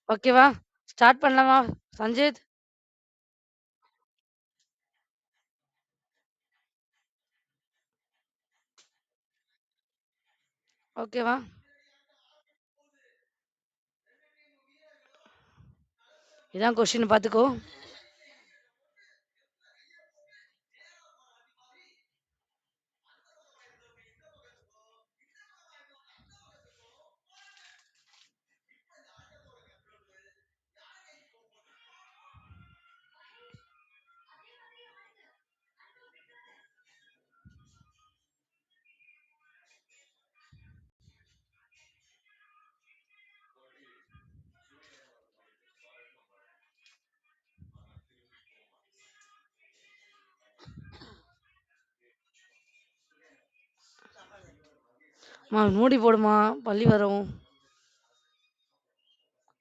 ஓகேவா? ஸ்டார்ட் பண்ணலாமா? சஞ்சித், ஓகேவா? இதான் கொஸ்டின் பார்த்துக்கோ. மூடி போடுமா, பள்ளி வரும்.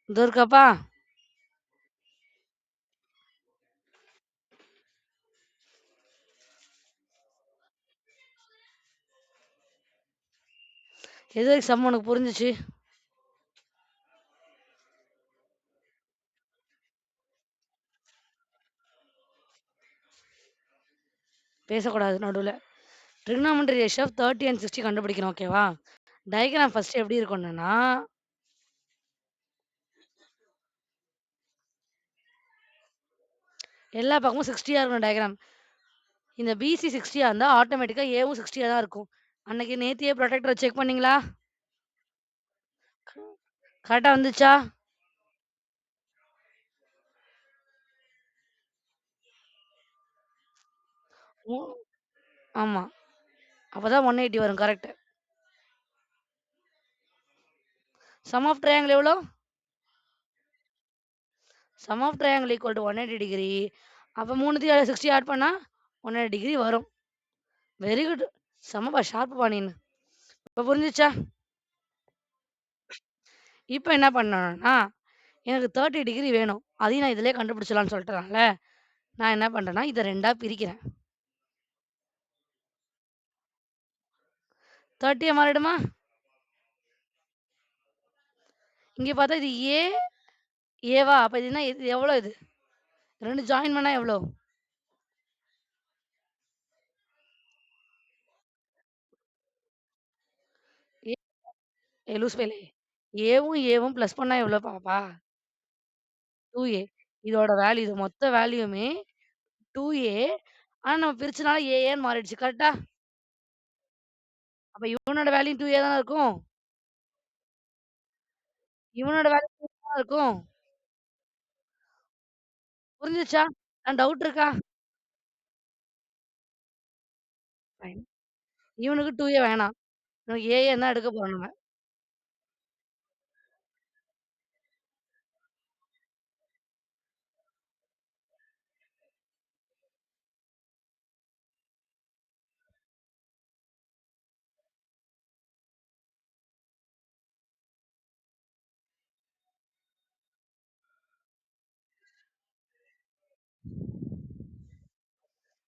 இதோ இருக்காப்பா. எது வரைக்கும் சம் உனக்கு புரிஞ்சுச்சு? பேசக்கூடாது நடுவுல. ட்ரிகனாமெட்ரி ரேஷியோ ஆஃப் 30 அண்ட் 60 கண்டுபிடிக்கணும். ஓகேவா? டயகிராம் ஃபர்ஸ்ட் எப்படி இருக்கணும்னா, எல்லா பக்கமும் 60 இருக்கணும் டயகிராம். இந்த பிசி 60 இருந்தா ஆட்டோமேட்டிக்கா ஏவும் 60 தான் இருக்கும். அன்னைக்கு நேத்தியே ப்ரொடெக்டர செக் பண்ணீங்களா? கரெக்ட்டா வந்துச்சா? உ ஆமா. அப்பதான் 180 வரும். கரெக்ட். சம் ஆஃப் ட்ரையாங்கிள் எவ்வளோ? Sum of triangle equal to 180 degree. அப்ப 3த்தையும் 60 ஆட் பண்ணா 180 டிகிரி வரும். Very good. செம்மப்பா, ஷார்ப்புப்பா நீனு. இப்ப புரிஞ்சுச்சா? இப்ப என்ன பண்ணணும்னா, எனக்கு 30 டிகிரி வேணும். அதையும் நான் இதிலயே கண்டுபிடிச்சிடலாம்னு சொல்லிட்டேன்ல. நான் என்ன பண்றேன்னா, இத 2ஆ பிரிக்கிறேன். 30 மாறிடுமா? இங்க பார்த்தா இது ஏவா? அப்ப இது எவ்வளோ இது? 2 ஜாயின் பண்ணா எவ்வளோ? ஏ லூஸ் பயலே. ஏவும் பிளஸ் பண்ணா எவ்வளோ பாப்பா? 2a. இதோட வேல்யூ இது மொத்த வேல்யூமே 2a. ஆனா நம்ம பிரிச்சனால ஏஏன்னு மாறிடுச்சு. கரெக்ட்டா? அப்ப இவனோட வேல்யூ 2a தானே இருக்கும். இவனோட வேல்யூ 2a தானே இருக்கும். புரிஞ்சுச்சா? டவுட் இருக்கா? ஃபைன். இவனுக்கு 2a வேணாம். இவனுக்கு ஏஏன்னு தான் எடுக்க போறோம் நம்ம.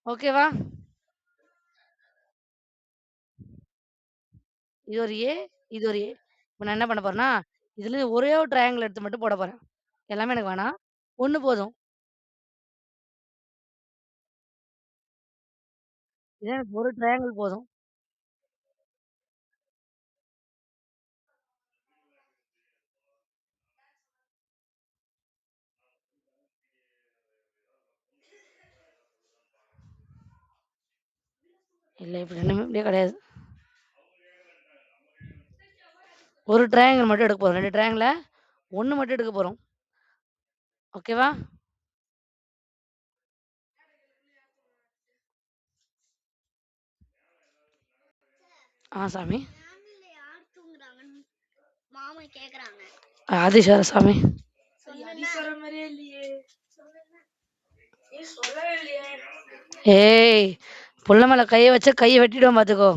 ஓகேவா? இது ஒரு ஏ, இது ஒரு ஏ. இப்ப நான் என்ன பண்ண போறேன்னா, இதுல ஒரே ஒரு ட்ரையாங்கிள் எடுத்து மட்டும் போட போறேன். எல்லாமே எனக்கு வேணாம். 1 போதும். இதே எனக்கு ஒரு ட்ரையாங்கிள் போதும். இல்ல இப்படி 2மே இப்படியே கிடையாது. ஒரு ட்ரையாங்கிள் மட்டும் எடுக்க போறோம். 2 ட்ரையாங்கிள்ல 1 மட்டும் எடுக்க போறோம். ஓகேவா? சாமி. ஆதிசேர சாமி. ஏய்! புள்ள மேல கைய வச்சா கைய வெட்டிடுவேன் பார்த்துக்கோ.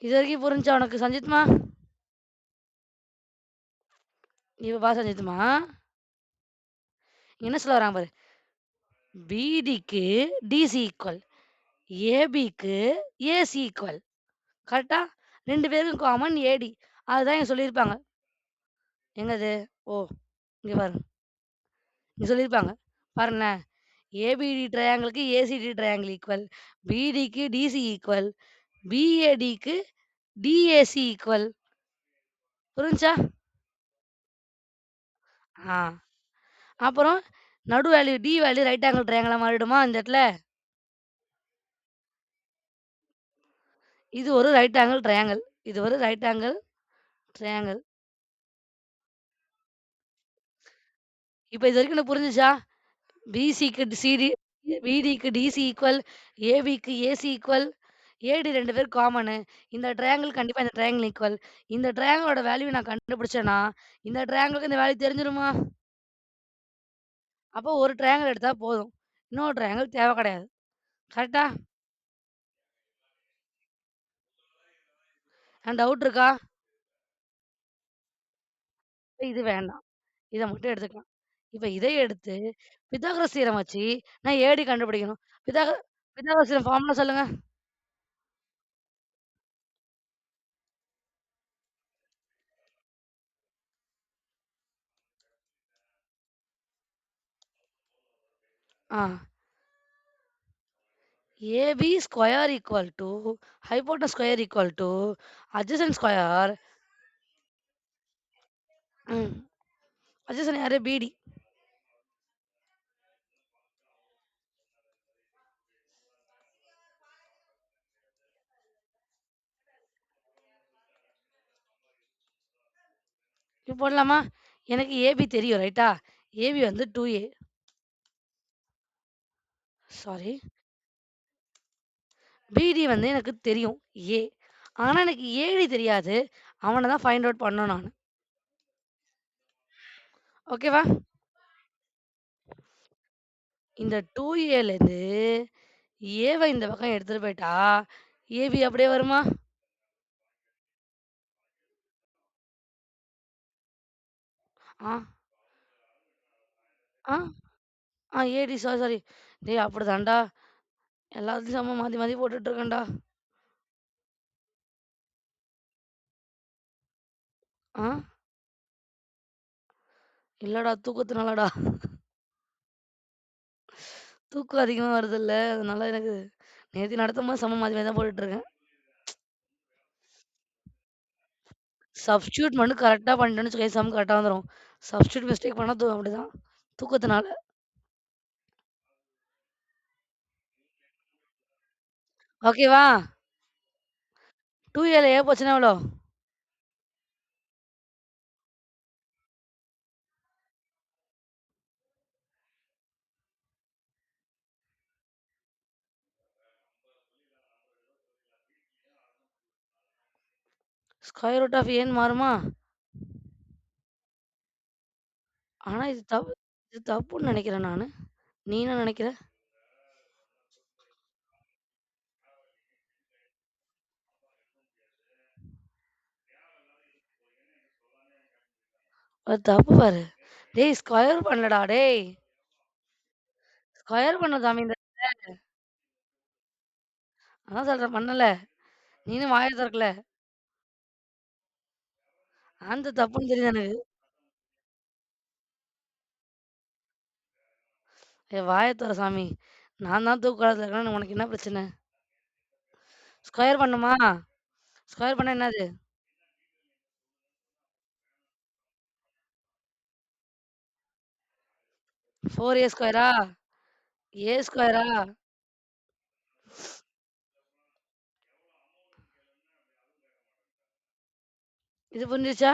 இதுவரைக்கும் புரிஞ்சா உனக்கு சஞ்சித்மா? இப்ப சஞ்சித்மா. என்ன சொல்ல வராங்க பாரு. பிடிக்கு டிசி ஈக்குவல். ஏபிக்கு ஏசி ஈக்குவல். கரெக்ட்டா? 2 பேருக்கும் காமன் ஏடி. அதுதான் இங்க சொல்லியிருப்பாங்க. எங்கது? ஓ! இங்க பாருங்க. இங்க சொல்லியிருப்பாங்க. பாருங்களேன். ஏபிடி ட்ரையாங்கிள்க்கு ஏசிடி ட்ரையாங்கிள் ஈக்குவல். பிடிக்கு டிசி ஈக்குவல். பிஏடிக்கு டிஏசி ஈக்குவல். புரிஞ்சுச்சா? ஆ. அப்புறம் நடு value D value right angle ட்ரையாங்கிளா மாறிடுமா இந்த இடத்துல? இது ஒரு ரைட் ஆங்கிள் ட்ரையாங்கிள். இது ஒரு ரைட் ஆங்கிள் ட்ரையாங்கிள். இப்ப இதுவரைக்கும் உனக்கு புரிஞ்சுச்சா? பிசிக்கு சிடி, பிடிக்கு டிசி ஈக்குவல், ஏபிக்கு ஏசி ஈக்குவல், ஏடி 2 பேரும் காமனு. இந்த ட்ரையாங்கிள் கண்டிப்பா இந்த ட்ரையாங்கிள் ஈக்குவல். இந்த ட்ரையாங்கிளோட வேல்யூ நான் கண்டுபிடிச்சேன்னா, இந்த ட்ரையாங்கிளுக்கு இந்த வேல்யூ தெரிஞ்சிருமா? அப்போ ஒரு ட்ரையாங்கிள் எடுத்தா போதும். இன்னொரு ட்ரையாங்கிள் தேவை கிடையாது. கரெக்ட்டா? டவுட் இருக்கா? இப்ப இது வேண்டாம். இத மட்டும் எடுத்துக்கலாம். இப்ப இதை எடுத்து பித்தகோரஸ் தியரம் வச்சு நான் ஏடி கண்டுபிடிக்கணும். பித்தாகரஸ் தியரம் ஃபார்முலா சொல்லுங்க. ஆ. AB square equal to hypotenuse square equal to adjacent square. ம். அட்ஜசன்ட் யாரு? பிடி. இப்ப போடலாமா? எனக்கு ஏபி தெரியும் ரைட்டா? ஏபி வந்து 2A. சாரி. பிடி வந்து எனக்கு தெரியும் ஏ. ஆனா எனக்கு ஏடி தெரியாது. அவன தான் ஃபைண்ட் அவுட் பண்ணணும் நானு. ஓகேவா? இந்த 2Aலேருந்து ஏவ இந்த பக்கம் எடுத்துட்டு போயிட்டா, ஏபி அப்படியே வருமா? ஆ, ஆ, ஏடி சாரி, சாரி. டேய் அப்படிதான்டா. எல்லாத்தையும் செம்ம மாத்தி மாத்தி போட்டுட்டு இருக்கேன்டா. ஆ, இல்லடா தூக்கத்துனாலடா. தூக்கம் அதிகமா வருதுல்ல. அதனால எனக்கு நேத்து நடத்தும்போது செம்ம மாத்தி மாத்தி தான் போட்டுட்டு இருக்கேன். சப்ஸ்டிட்யூட் மட்டும் கரெக்ட்டா பண்ணிட்டேன்னு வச்சுக்கோயேன், சம் கரெக்ட்டா வந்துரும். சப்ஸ்டிட்யூட் மிஸ்டேக் பண்ணா அப்படிதான். தூக்கத்தினால. ஓகேவா? 2Aல ஏ போச்சுன்னா எவ்வளோ? ஸ்கொயர் ரூட் ஆஃப் ஏன்னு மாறுமா? ஆனா இது தப்புன்னு நெனைக்கிறேன் நானு. நீ என்ன நெனைக்கிற? அது தப்பு பாரு. டேய் ஸ்கொயர் பண்ணலடா டேய். ஸ்கொயர் பண்ண சாமி இந்த அதான் சொல்றேன் பண்ணல. நீனும் வாய தொறக்கல. ஆன்சர் தப்புன்னு தெரியுது எனக்கு. ஏய் வாய தொற சாமி. நான் தான் தூக்க கலக்கத்துல இருக்கேன்னா உனக்கு என்ன பிரச்சனை? ஸ்கொயர் பண்ணுமா? ஸ்கொயர் பண்ணா என்னது? 4A ஸ்கொயரா? ஏ ஸ்கொயரா? இது புரிஞ்சுச்சா?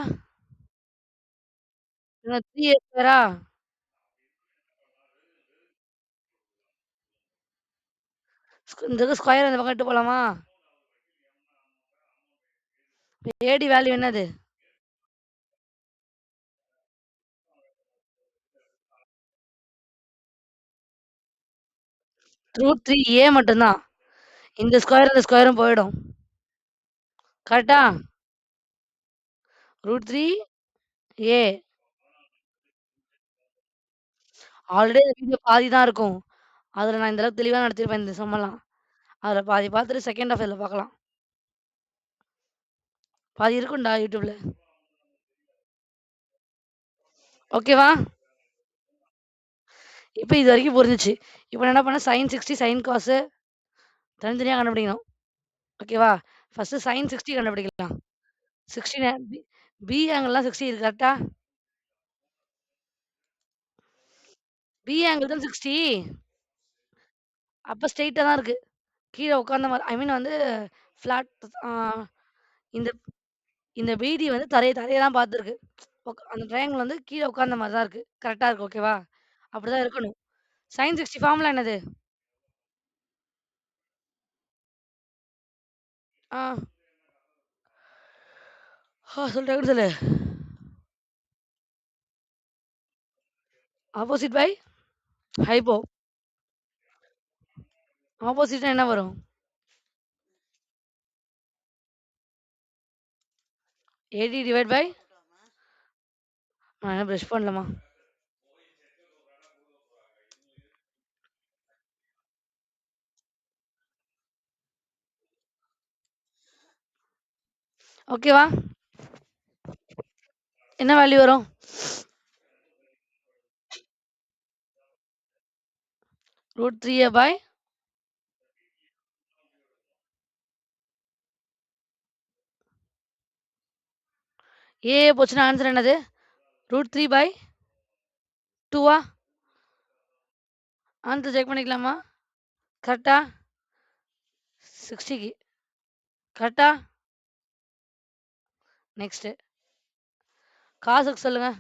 இன்னும் 3A ஸ்கொயரா? இந்த இது ஸ்கொயர் இந்த பக்கம் எட்டு போலாமா? ஏடி வேல்யூ என்னது? ரூட் 3 ஏ மட்டும் தான். இந்த ஸ்கொயர் இந்த ஸ்கொயரும் போயிடும். கரெக்ட்டா? ரூட் 3 ஏ. ஆல்ரெடி அந்த வீடியோ பாதி தான் இருக்கும். அதுல நான் இந்த அளவுக்கு தெளிவா நடத்திருப்பேன் இந்த சம்மெல்லாம். அதுல பாதி பார்த்துட்டு செகண்ட் ஹாஃப் இதுல பார்க்கலாம். பாதி இருக்கும்டா YouTubeல. ஓகேவா? இப்ப இது வரைக்கும் புரிஞ்சுச்சு. இப்ப நான் என்ன பண்ணேன் sin 60 sin cos தனித்தனியா கண்டுபிடிக்கணும். ஓகேவா? ஃபர்ஸ்ட்டு sin 60 கண்டுபிடிக்கலாம். 16 பி ஆங்கிள்லாம் 60 இது கரெக்ட்டா? பி ஆங்கிள் தான் 60. அப்ப ஸ்ட்ரெய்ட்டா தான் இருக்கு. கீழ உட்கார்ந்த மாரி ஐ மீன் வந்து ஃப்ளாட் ஆ இந்த இந்த BD வந்து தரைய தான் பார்த்துருக்கு. அந்த ட்ரையாங்கிள் வந்து கீழ உட்கார்ந்த மாரி தான் இருக்கு. கரெக்ட்டா இருக்கு. ஓகேவா? அப்படிதான் இருக்கணும். sin 60 ஃபார்முலா என்னது? ஆ. சொல்லு டக்குனு சொல்லு. Opposite by hypo. ஆப்போசிட்னா என்ன வரும்? AD டிவைட் பை நான் இன்னும் பிரஷ் பண்ணலம்மா. ஓகேவா? என்ன வேல்யூ வரும்? √3a பை A போச்சுன்னா ஆன்சர் என்னது? √3 பை 2ஆ? ஆன்சர் செக் பண்ணிக்கலாமா? கரெக்ட்டா? 60க்கு. கரெக்ட்டா? நெக்ஸ்ட்டு. காஸ் எக்ஸ் சொல்லுங்க.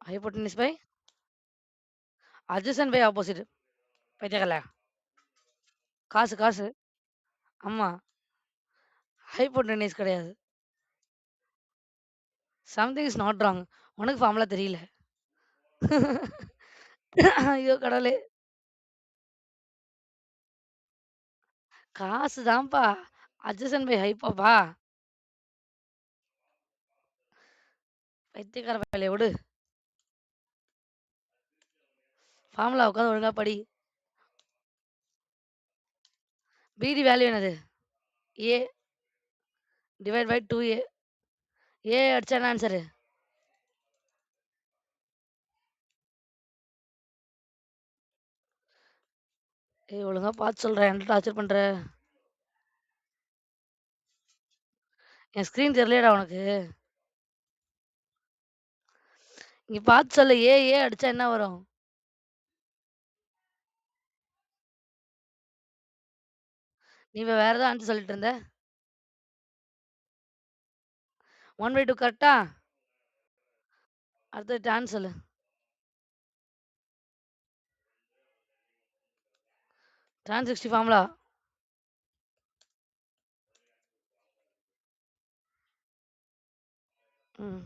Hypotenuse by adjacent by opposite. பைத்தியக்காரலா. காசு. ஆமா. ஹைப்போட்டென்யூஸ் கிடையாது. Something is not wrong. உனக்கு ஃபார்முலா தெரியல. ஐயோ கடவுளே! காசு தான்ப்பா. அட்ஜசன்ட் பை ஹைப்போப்பா. பைத்தியக்கார பயலே விடு. ஃபார்முலா உட்காந்து ஒழுங்கா படி. BD வேல்யூ என்னது? A divide by 2A. A அடிச்சா என்ன ஆன்சரு? ஏய் ஒழுங்கா பார்த்து சொல்றா. ஏன்டா டார்ச்சர் பண்ற? என் ஸ்க்ரீன் தெரியலையாடா உனக்கு? நீ பார்த்து சொல்லு. A அடிச்சா என்ன வரும்? நீ வேற ஏதோ ஆன்சர் சொல்லிட்டு இருந்த. 1/2 கரெக்ட்டா? அடுத்தது டான் சொல்லு. Tan 60 formula. ம்.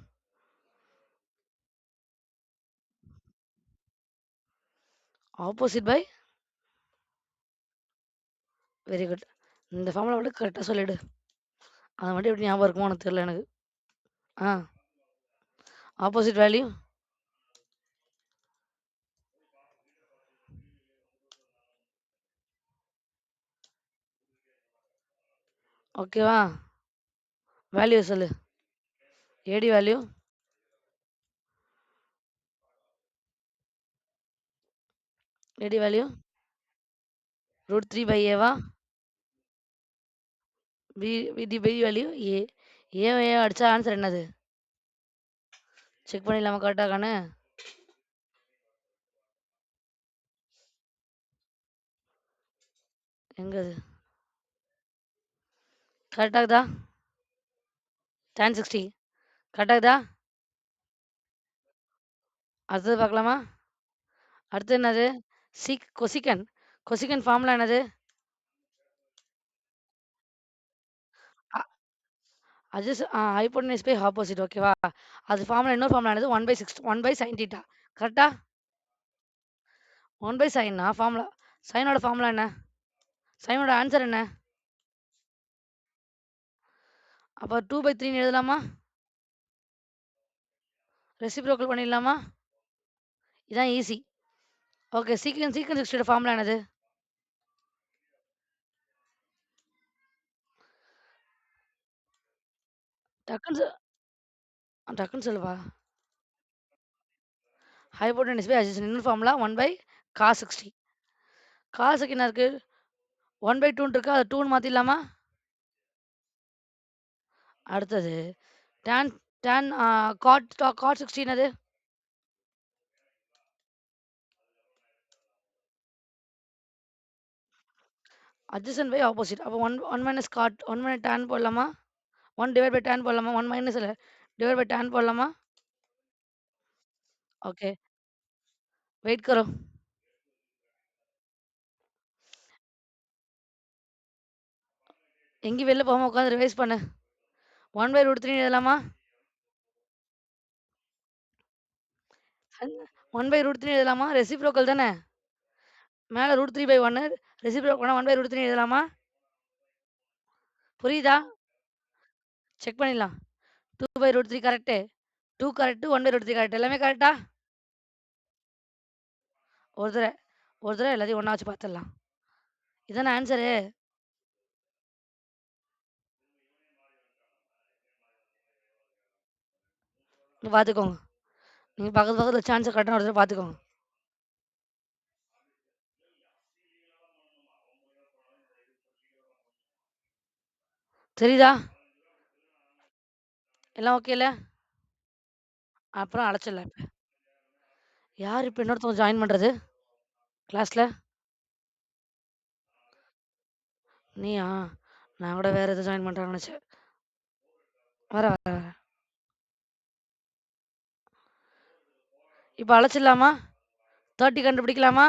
Opposite by very good. இந்த ஃபார்முலா மட்டும் கரெக்ட்டா சொல்லிடு. அது மட்டும் எப்படி ஞாபகம் இருக்குமோ உனக்கு தெரியல எனக்கு. ஆ. ஆப்போசிட் வேல்யூ ஓகேவா? வேல்யூ சொல்லு. AD value AD value √3 by ஏவா? BD value A. A அடிச்சா ஆன்சர் என்னது? செக் பண்ணிடலாமா கரெக்ட்டா இருக்கான்னு? எங்க அது? கரெக்ட்டா இருக்குதா? டான் 60 கரெக்ட்டா இருக்குதா? அடுத்தது பார்க்கலாமா? அடுத்து என்னது? கொசிக்கன். கொசிக்கன் ஃபார்முலா என்னது? அ ஹைப்போட்டென்யூஸ் பை ஆப்போசிட் ஓகேவா? அது ஃபார்முலா இன்னொரு ஃபார்முலா என்னது? 1/sin theta. கரெக்ட்டா? 1/sinனா ஃபார்முலா சைனோட ஃபார்முலா என்ன? சைனோட ஆன்சர் என்ன? அப்ப 2/3ன்னு எழுதலாமா? ரெசிப்ரோக்கல் பண்ணிடலாமா? இதான் ஈஸி. ஓகே. சீக்கன் 60 ஓட ஃபார்முலா என்னது? டக்குன்னு டக்குன்னு சொல்லுப்பா. ஹைபோடென்யூஸ் பை அட்ஜசன்ட் இன்னொரு ஃபார்முலா 1 பை காஸ் 60. காசுக்கு என்ன இருக்கு? 1/2ன்னு இருக்கு. அத 2ன்னு மாத்திடலாமா? அடுத்தது டான் டான் காட் 60 என்னது? Adjacent by opposite. அப்போ 1 மைனஸ் காட் 1 மைனஸ் டான் போடலாமா? 1 டிவைட் பை டான் போடலாமா? 1 மைனஸ் இல்ல. डिवाइड बाय tan போடலாமா? ओके वेट करो. எங்கேயும் வெளில போகாம உட்காந்து ரிவைஸ் பண்ணு. 1/√3 எழுதலாமா? 1/√3 எழுதலாமா? ரெசிப்ரோக்கல் தானே? மேல √3/1 ரெசிப்ரோக்கல்னா 1/√3 எழுதலாமா? புரியுதா? செக் பண்ணிடலாம். 2/√3 கரெக்ட்டு. 2 கரெக்ட்டு. 1/√3 கரெக்ட். எல்லாமே கரெக்ட்டா? ஒரு தடவ ஒரு தடவ எல்லாத்தையும் ஒண்ணா வச்சு பார்த்துடலாம். இதானே ஆன்ஸரு? இங்க பார்த்துக்கோங்க. நீங்க பக்கத்து பக்கத்துல வச்சு ஆன்ஸர் கரெக்டான ஒரு தடவ பார்த்துக்கோங்க. தெரியுதா? எல்லாம் ஓகேல்ல? அப்புறம் அழைச்சிடலாம் இப்ப. யார் இப்ப இன்னொருத்தவங்க ஜாயின் பண்றது? கிளாஸ்ல? நீயா? நான் கூட வேற எதுவும் ஜாயின் பண்றாங்கன்னு நெனச்சேன். வரேன், வரேன், வரேன். இப்ப அழைச்சிடலாமா? 30 கண்டுபிடிக்கலாமா?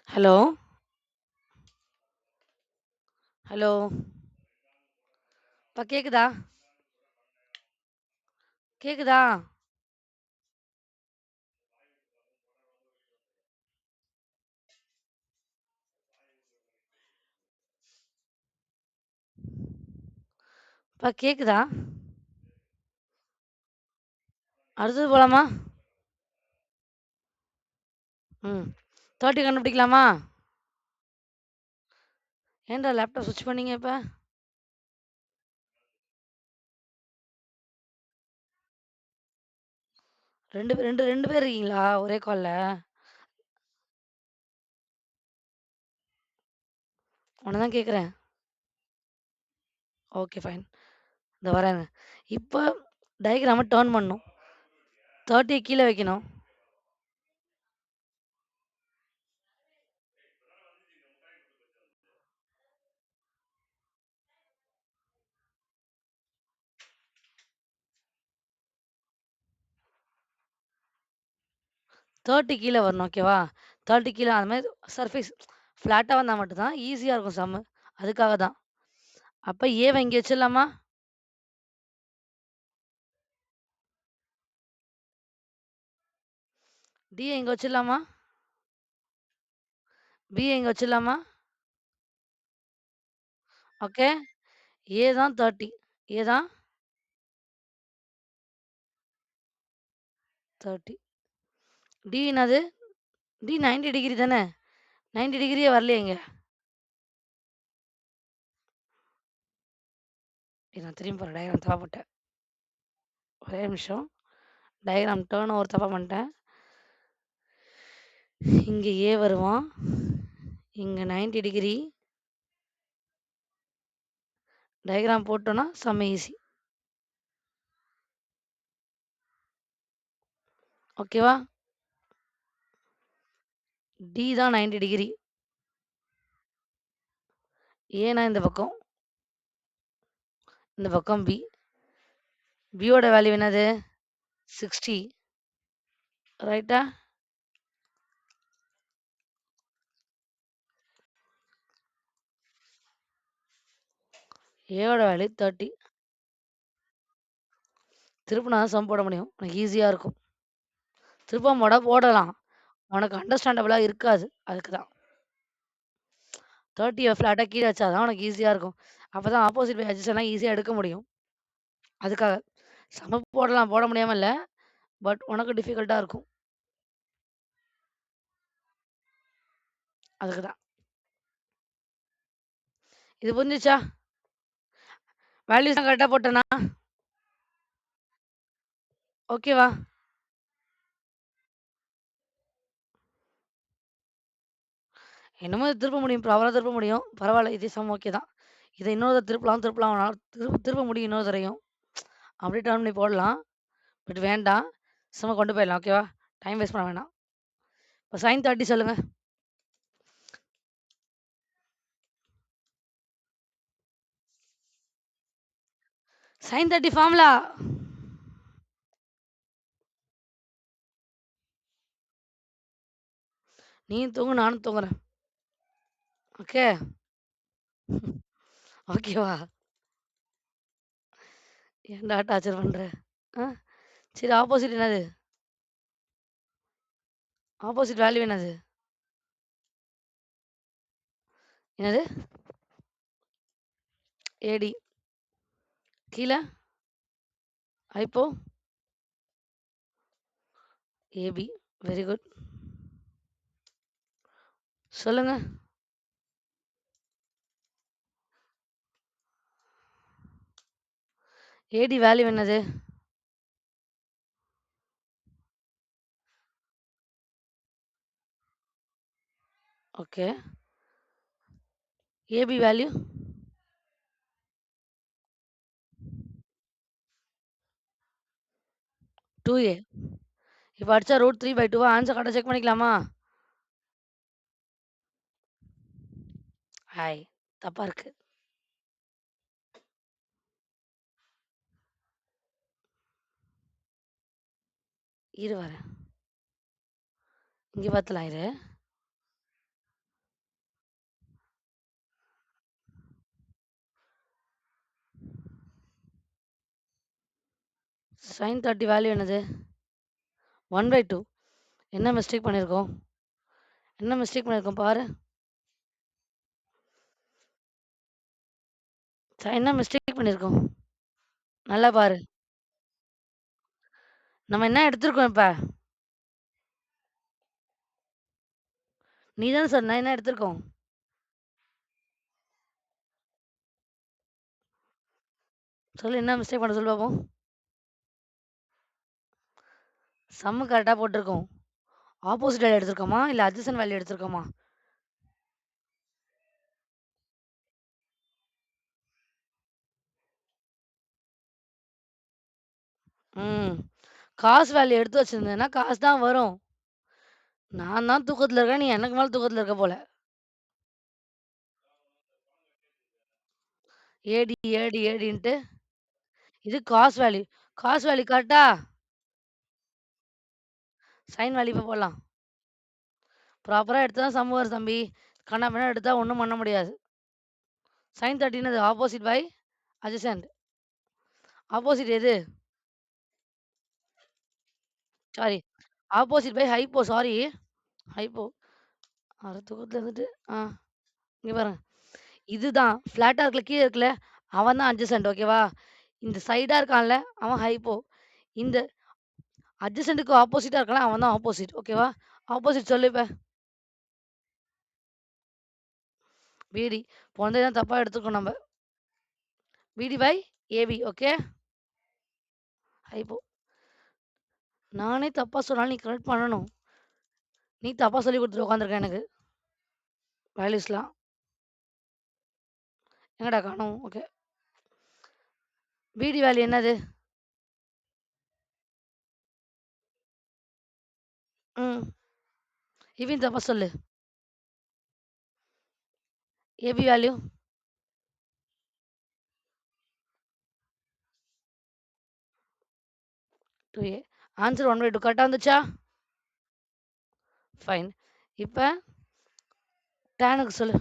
ஹலோ? ஹலோ? இப்ப கேக்குதா? கேக்குதா? இப்ப கேக்குதா? அடுத்தது போலாமா? ம். 30 கண்டுபிடிக்கலாமா? ஏன்டா லேப்டாப் ஸ்விட்ச் பண்ணீங்க இப்ப? 2 பேர் இருக்கீங்களா? ஒரே கால்ல? உன்ன தான் கேட்கிறேன். Okay fine. இதோ வரேங்க. இப்ப டயகிராம டர்ன் பண்ணணும். 30 கீழ வைக்கணும். 30 கீழ வரணும். ஓகேவா? 30 கீழ அது மாரி சர்ஃபேஸ் ஃப்ளாட்டா வந்தா மட்டும் தான் ஈஸியா இருக்கும் சம்மு. அதுக்காக தான். அப்ப ஏவ இங்க வச்சிடலாமா? டி ய இங்க வச்சிடலாமா? பி ய இங்க வச்சிடலாமா? ஓகே. ஏ தான் 30. ஏ தான் 30. டி என்னது? டி 90 டிகிரி தானே? 90 டிகிரியே வரலையே இங்க. இரு நான் திரும்பி போடுறேன். டயகிராம் தப்பா போட்டேன். ஒரே நிமிஷம். டயகிராம் டர்ன் ஓவர் தப்பா பண்ணிட்டேன். இங்க ஏ வருவான். இங்க 90 டிகிரி. டயகிராம் போட்டோம்னா செம்ம ஈஸி. ஓகேவா? டி தான் 90 டிகிரி. ஏன்னா இந்த பக்கம். இந்த பக்கம் பி. பியோட வேல்யூ என்னது? 60. ரைட்டா? ஏவோட வேல்யூ 30. திருப்புனா தான் சம் போட முடியும். உனக்கு ஈஸியா இருக்கும். திருப்பாம போடலாம். உனக்கு அண்டர்ஸ்டாண்டபிளா இருக்காது. அதுக்கு தான். 30ய ஃப்ளாட்டா கீழ வச்சா தான் உனக்கு ஈஸியா இருக்கும். அப்பதான் ஆப்போசிட் பை அட்ஜசன்ட்லாம் ஈஸியா எடுக்க முடியும். அதுக்காக. சம போடலாம். போட முடியாம இல்ல. பட் உனக்கு டிஃபிகல்ட்டா இருக்கும். அதுக்கு தான். இது புரிஞ்சுச்சா? வேல்யூஸ்லாம் கரெக்ட்டா போட்டேனா? ஓகேவா? என்னமோ இத திருப்ப முடியும். ப்ராப்பரா திருப்ப முடியும். பரவால்ல. இதே சம் ஓகே தான். இத இன்னொரு தடவ திருப்பலாம் வேணாலும் திருப்ப முடியும் இன்னொரு தடவையும். அப்படியே டர்ன் பண்ணி போடலாம். பட் வேண்டாம். சும்மா கொண்டு போயிடலாம். ஓகேவா? டைம் வேஸ்ட் பண்ண வேணாம். இப்ப sin 30 சொல்லுங்க. sin 30 formula. நீயும் தூங்கு, நானும் தூங்குறேன். ஓகே. ஓகேவா? ஏன்டா டார்ச்சர் பண்ற? ஆ? சரி ஆப்போசிட் என்னது? ஆப்போசிட் வேல்யூ என்னது? என்னது? ஏடி. கீழ? ஹைப்போ? ஏபி. Very good. சொல்லுங்க. ஏடி வேல்யூ என்னது? ஓகே. AB value? 2a. இப்ப அடிச்சா √3/2 ஆன்சர் கரெக்ட்டா செக் பண்ணிக்கலாமா? ஹாய். தப்பா இருக்கு. இரு வரேன். இங்க பாத்துலாம் இரு. sin 30 வேல்யூ என்னது? 1/2. என்ன மிஸ்டேக் பண்ணியிருக்கோம்? என்ன மிஸ்டேக் பண்ணியிருக்கோம் பாரு. என்ன மிஸ்டேக் பண்ணியிருக்கோம்? நல்லா பாரு. நம்ம என்ன எடுத்திருக்கோம் இப்ப? நீ தானே சொன்ன என்ன எடுத்திருக்கோம்? சொல்லு என்ன மிஸ்டேக் பண்ண சொல்லு பாப்போம். சம்மு கரெக்ட்டா போட்டுருக்கோம். ஆப்போசிட் வேல்யூ எடுத்திருக்கோமா? இல்ல அட்ஜசன்ட் வேல்யூ எடுத்திருக்கோமா? ம். காஸ் வேல்யூ எடுத்து வச்சிருந்தேன்னா, காசு தான் வரும். நான் தான் தூக்கத்துல இருக்கேன். நீ எனக்கு மேல தூக்கத்துல இருக்க போல. ஏடி, ஏடி, ஏடின்ட்டு. இது காஸ் வேல்யூ. காஸ் வேல்யூ கரெக்ட்டா? சைன் வேல்யூ இப்ப போடலாம். ப்ராப்பரா எடுத்தா தான் சம் வரும் தம்பி. கன்னா பின்னா எடுத்தா ஒண்ணும் பண்ண முடியாது. sin 30 என்னது? Opposite by adjacent. ஆப்போசிட் எது? Sorry. Opposite by hypo sorry. Hypo. அட தூக்கத்துல இருந்துட்டு இங்க பாருங்க. இதுதான் ஃப்ளாட்டா இருக்குல்ல, கீழ இருக்குல்ல, அவன் தான் அட்ஜசன்ட் ஓகேவா? இந்த சைடா இருக்கான்ல, அவன் ஹைப்போ. இந்த அட்ஜசன்ட்க்கு ஆப்போசிட்டா இருக்கான்ல, அவன் தான் ஆப்போசிட் ஓகேவா? ஆப்போசிட் சொல்லு இப்ப. பிடி. போனதே தான் தப்பா எடுத்துருக்கோம் நம்ப. பிடி பை ஏபி ஓகே? ஹைப்போ. நானே தப்பா சொன்னாலும் நீ கரெக்ட் பண்ணணும். நீ தப்பா சொல்லிக் குடுத்துட்டு உட்காந்துருக்க எனக்கு. வேல்யூஸ்லாம். எங்கடா காணோம்? ஓகே. பிடி வேல்யூ என்னது? ம். இதையும் தப்பா சொல்லு. AB value? 2a. ஆன்சர் 1/2 கரெக்ட்டா வந்துச்சா? ஃபைன். இப்ப டானுக்கு சொல்லு.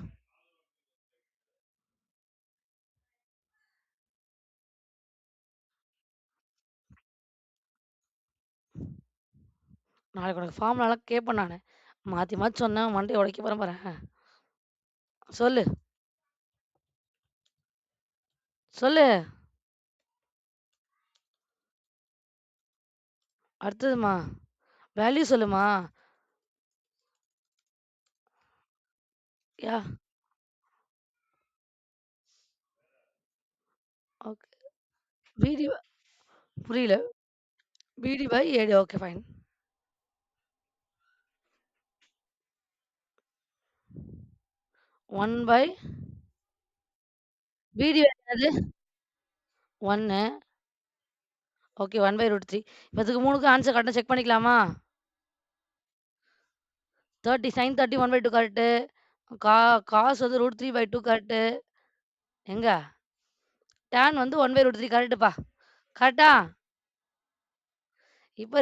நாளைக்கு உனக்கு ஃபார்முலாலாம் கேட்பேன் நானு. மாத்தி மாத்தி சொன்னா மண்டைய உடைக்க போறேன் பாரேன். சொல்லு, சொல்லு. அடுத்ததுமா. வேல்யூ சொல்லுமா. யாஹ்! ஓகே. பிடி புரியல. BD by AD okay fine. 1 by BD என்னது? 1 ஓகே 1 பை √3. இப்ப இதுக்கு 3க்கும் ஆன்ஸர் கரெக்ட்டா செக் பண்ணிக்கலாமா? 30 sin 30 1/2 கரெக்ட்டு. கா காஸ் வந்து √3/2 கரெக்ட்டு. எங்க? டான் வந்து 1/√3 கரெக்ட்டுப்பா. கரெக்ட்டா? இப்ப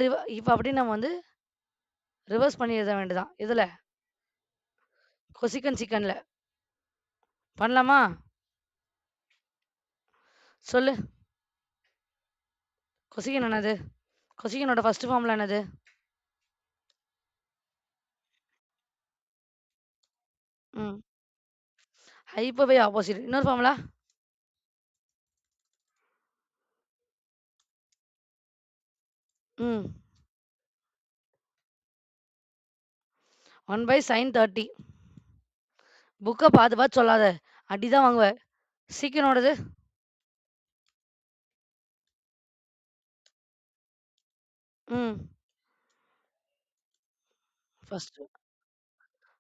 அப்படியே நம்ம வந்து ரிவர்ஸ் பண்ணி எழுத வேண்டியதான். எதுல? கொசிக்கன் சிக்கன்ல. பண்ணலாமா? சொல்லு. கொசிக்கன் என்னது? கொசிக்கனோட ஃபர்ஸ்ட் ஃபார்முலா என்னது? ம். Hyper by opposite. இன்னொரு ஃபார்முலா? ம். 1 பை sin 30. புக்க பாத்து பாத்து சொல்லாத. அடி தான் வாங்குவ. சீக்கனோடது? ம். First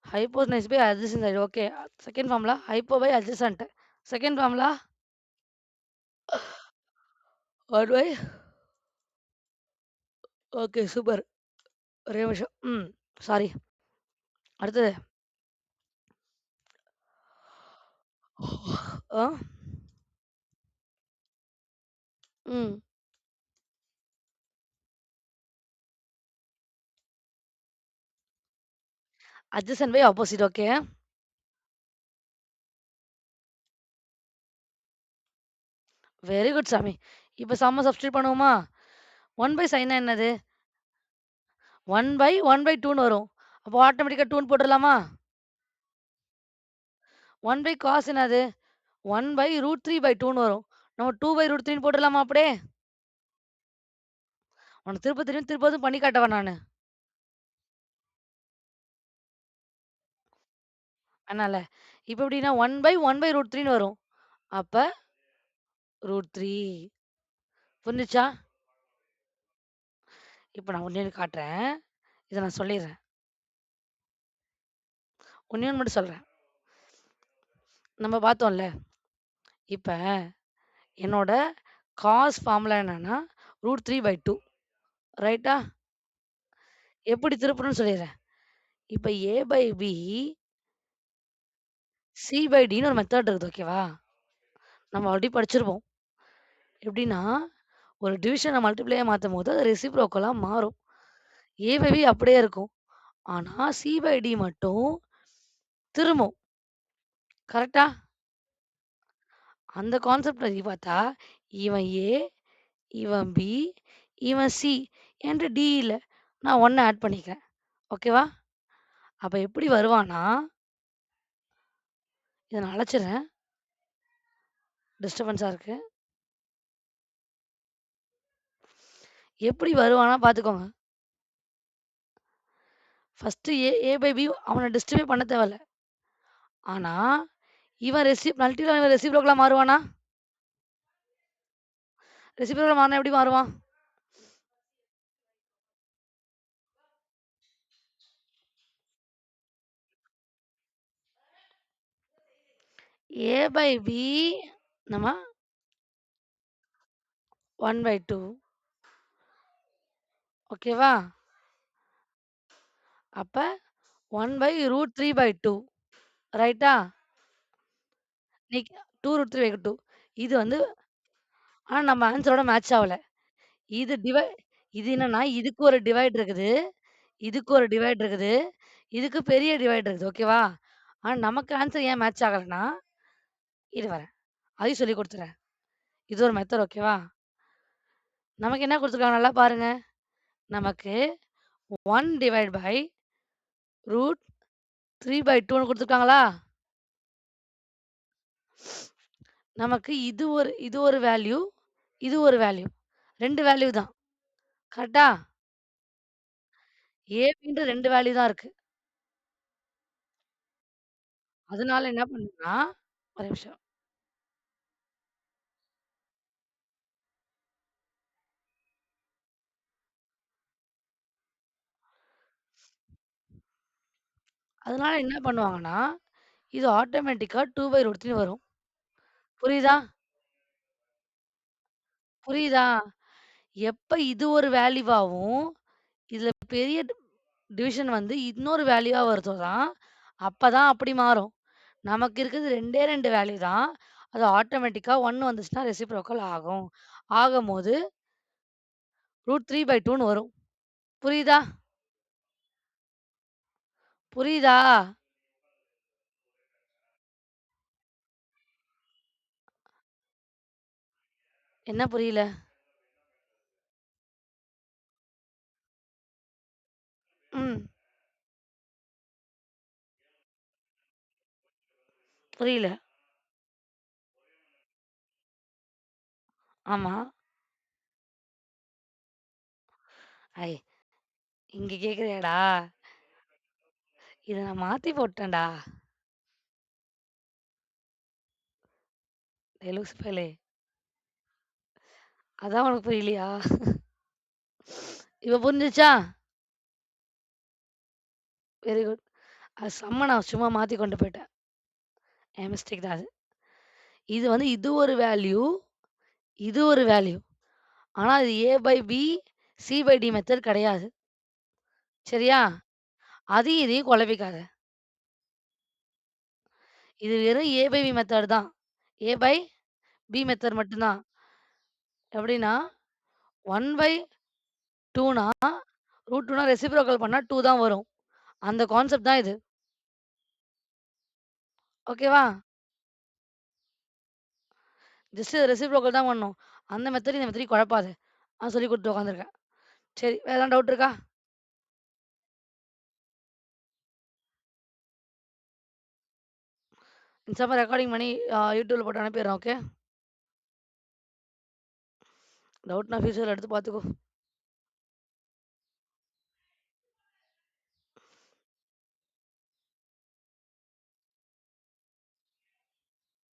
hypotenuse by adjacent side. Okay. Second formula? Hypo by adjacent. Second formula? 1 by okay super. ஒரே நிமிஷம். சாரி. அடுத்தது. ஆ. ம். Adjacent by opposite. Okay. Very good சாமி. இப்ப சம்ம சப்ஸ்டிட்யூட் பண்ணுவோமா? 1 பை சைன்னா என்னது? 1 பை 1 பை 2ன்னு வரும். அப்போ ஆட்டோமேட்டிக்கா 2ன்னு போட்டுறலாமா? 1 பை காஸ் என்னது? 1 பை √3/2ன்னு வரும். நம்ம 2 பை √3ன்னு போட்டுறலாமா அப்படியே? உனக்கு திருப்ப திரும்ப திருப்பவும் பண்ணி காட்டவா நானு? அதனால. இப்ப எப்படின்னா 1 பை 1 பை √3ன்னு வரும். அப்ப √3 புரிஞ்சுச்சா? இப்ப நான் ஒண்ணே ஒண்ணு காட்டுறேன். இத நான் சொல்லிர்றேன். ஒண்ணே ஒண்ணு மட்டும் சொல்றேன். நம்ம பார்த்தோம்ல. இப்ப என்னோட காஸ் ஃபார்முலா என்னன்னா √3/2 ரைட்டா? எப்படி திருப்பணும்னு சொல்லிர்றேன். இப்ப ஏ பை பி, சி பை டின்னு ஒரு மெத்தட் இருக்குது. ஓகேவா? நம்ம ஆல்ரெடி படிச்சிருப்போம். எப்படின்னா, ஒரு டிவிஷன மல்டிப்ளையா மாத்தும்போது அது ரெசிப்ரோக்கலா மாறும். ஏ பை பி அப்படியே இருக்கும். ஆனா, சி பை டி மட்டும் திரும்பும். கரெக்ட்டா? அந்த கான்செப்ட் படி பார்த்தா, இவன் ஏ, இவன் பி, இவன் சி என்ட்ட டி இல்ல. நான் 1 ஆட் பண்ணிக்கிறேன். ஓகேவா? அப்ப எப்படி வருவான்னா, இத நான் அழிச்சிர்றேன். டிஸ்டர்பன்ஸா இருக்கு. எப்படி வருவான்னா பார்த்துக்கோங்க. ஃபர்ஸ்ட்டு ஏ பை பி அவன டிஸ்டர்பே பண்ண தேவையில்ல. ஆனா, இவன் மல்டிப்ளை இவன் ரெசிப்ரோக்கலா மாறுவானா? ரெசிப்ரோக்கலா மாறுனா எப்படி மாறுவான்? ஏ பை பி நம்ம 1/2 ஓகேவா? அப்ப 1/√3/2 ரைட்டா? நீ 2√3/2 இது வந்து ஆனா நம்ம ஆன்ஸரோட மேட்ச் ஆவல. இது டிவை இது என்னன்னா, இதுக்கு ஒரு டிவைட் இருக்குது. இதுக்கு ஒரு டிவைட் இருக்குது. இதுக்கு பெரிய டிவைட் இருக்குது. ஓகேவா? ஆனா நமக்கு ஆன்ஸர் ஏன் மேட்ச் ஆகலன்னா, இரு வரேன். அதையும் சொல்லிக் குடுத்துர்றேன். இது ஒரு மெத்தட் ஓகேவா? நமக்கு என்ன குடுத்துருக்காங்க நல்லா பாருங்க. நமக்கு 1 டிவைட் பை ரூட் 3/2ன்னு குடுத்துருக்காங்களா? நமக்கு இது ஒரு வேல்யூ, இது ஒரு வேல்யூ. 2 வேல்யூ தான். கரெக்ட்டா? ஏபின்ற 2 வேல்யூ தான் இருக்கு. அதனால என்ன பண்ணேன்னா ஒரே நிமிஷம். அதனால என்ன பண்ணுவாங்கன்னா, இது ஆட்டோமேட்டிக்கா 2/√3 வரும். புரியுதா? புரியுதா? எப்ப இது ஒரு வேல்யூவாவும், இதுல பெரிய டிவிஷன் வந்து இன்னொரு வேல்யூவா வருதோ தான், அப்பதான் அப்படி மாறும். நமக்கு இருக்கிறது 2டே 2 வேல்யூ தான். அது ஆட்டோமேட்டிக்கா 1 வந்துச்சுன்னா ரெசிப்ரோக்கல் ஆகும். ஆகம்போது √3/2ன்னு வரும். புரியுதா? புரியுதா? என்ன புரியல? ம். புரியல. ஆமா. ஐ இங்க கேட்கிறியாடா? இத நான் மாத்தி போட்டேன்டா. டேய் லூசு பயலே! அதான் உனக்கு புரியலையா? இப்ப புரிஞ்சுச்சா? Very good. அது செம்ம நான் சும்மா மாத்தி கொண்டு போயிட்டேன். என் மிஸ்டேக் தான் அது. இது வந்து இது ஒரு வேல்யூ, இது ஒரு வேல்யூ. ஆனா இது ஏ/பி, சி/டி மெத்தட் கிடையாது. சரியா? அதையும் இதையும் குழப்பிக்காத. இது வெறும் ஏ/பி மெத்தட் தான். ஏ/பி மெத்தட் மட்டும் தான். எப்படின்னா 1/2னா √2னா ரெசிப்ரோக்கல் பண்ணா 2 தான் வரும். அந்த கான்செப்ட் தான் இது. ஓகேவா? ஜஸ்ட் ரெசிப்ரோக்கல் தான் பண்ணணும். அந்த மெத்தடையும் இந்த மெத்தடையும் குழப்பாத. நான் சொல்லிக் குடுத்துட்டு உட்காந்துருக்கேன். சரி வேற எதாவது டவுட் இருக்கா? பேசாம ரெக்கார்டிங் பண்ணி YouTubeல போட்டு அனுப்பிடுறேன். ஓகே. டவுட்னா ஃபியூச்சர்ல எடுத்து பார்த்துக்கோ.